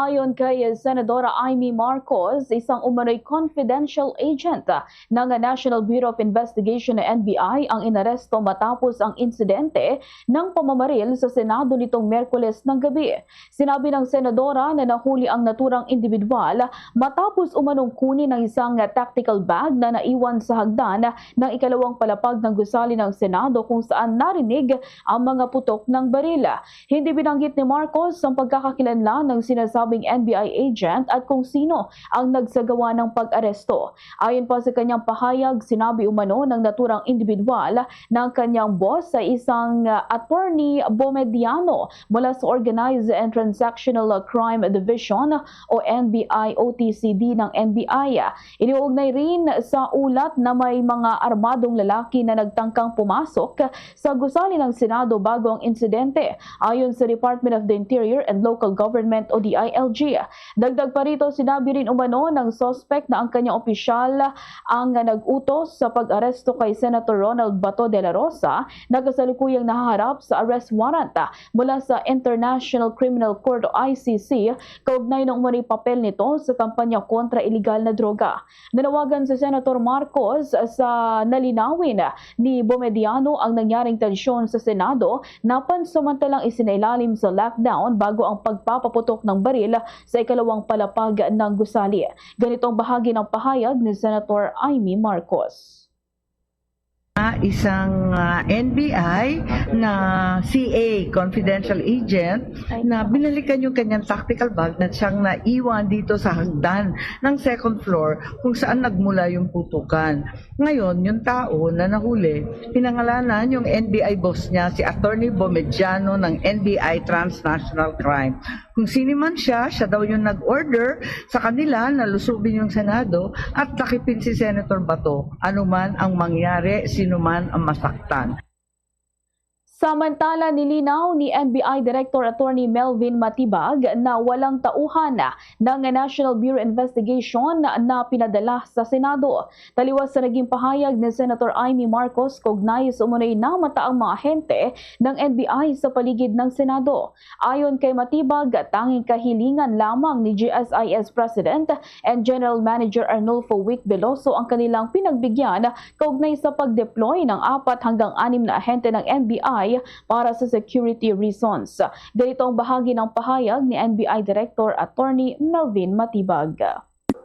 Ayon kay Senadora Amy Marcos, isang umano'y confidential agent ng National Bureau of Investigation na NBI ang inaresto matapos ang insidente ng pamamaril sa Senado nitong Miyerkules ng gabi. Sinabi ng Senadora na nahuli ang naturang individual matapos umanong kunin ng isang tactical bag na naiwan sa hagdan ng ikalawang palapag ng gusali ng Senado kung saan narinig ang mga putok ng barila. Hindi binanggit ni Marcos ang pagkakakilanlan ng sinasabing NBI agent at kung sino ang nagsagawa ng pag-aresto. Ayon pa sa kanyang pahayag, sinabi umano ng naturang individual ng kanyang boss sa isang attorney Bomediano mula sa Organized and Transactional Crime Division o NBI OTCD ng NBI. Iniuugnay rin sa ulat na may mga armadong lalaki na nagtangkang pumasok sa gusali ng Senado bago ang insidente. Ayon sa Department of the Interior and Local Government o DILG. Dagdag pa rito, sinabi rin umano ng suspect na ang kanyang opisyal ang nag-utos sa pag-aresto kay Senator Ronald Bato de la Rosa na kasalukuyang nahaharap sa arrest warrant mula sa International Criminal Court o ICC kaugnay ng umano'y papel nito sa kampanya kontra iligal na droga. Nanawagan si Senator Marcos sa nalinawin ni Bomediano ang nangyaring tensyon sa Senado na pansamantalang isinailalim sa lockdown bago ang pagpapaputok ng baril sa ikalawang palapag ng gusali. Ganito ang bahagi ng pahayag ni Senator Amy Marcos. Isang NBI na CA, confidential agent, na binalikan yung kanyang tactical bag na siyang naiwan dito sa hagdan ng second floor kung saan nagmula yung putukan. Ngayon, yung tao na nahuli, pinangalanan yung NBI boss niya, si Attorney Bomediano ng NBI Transnational Crime. Kung sino man siya daw yung nag-order sa kanila na lusubin yung Senado at takipin si Senator Bato. Anuman ang mangyari, sino man ang masaktan. Samantala, nilinaw ni NBI Director Attorney Melvin Matibag na walang tauhan ng National Bureau Investigation na pinadala sa Senado. Taliwas sa naging pahayag ni Senator Amy Marcos, kaugnay sa umunoy na mataang mga ahente ng NBI sa paligid ng Senado. Ayon kay Matibag, tanging kahilingan lamang ni GSIS President and General Manager Arnulfo Wick Veloso ang kanilang pinagbigyan kaugnay sa pag-deploy ng 4 hanggang 6 na ahente ng NBI para sa security reasons. Ganito ang bahagi ng pahayag ni NBI Director Attorney Melvin Matibag.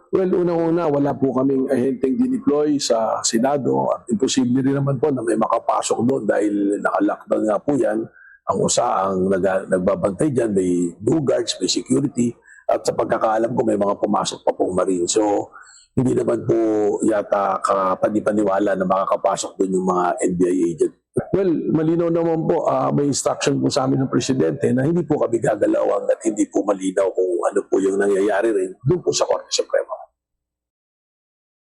Well, unang-una, wala po kaming ahenteng dineploy sa Senado at imposible rin naman po na may makapasok doon dahil naka-lockdown nga po yan. Ang usa ang nagbabantay dyan, may new guards, may security at sa pagkakaalam ko may mga pumasok pa pong marine. So, hindi naman po yata kapani-paniwala na makakapasok doon yung mga NBI agent. Well, malinaw naman po, may instruction po sa amin ng Presidente na hindi po kami gagalaw hanggat hindi po malinaw kung ano po yung nangyayari rin doon po sa Korte Suprema.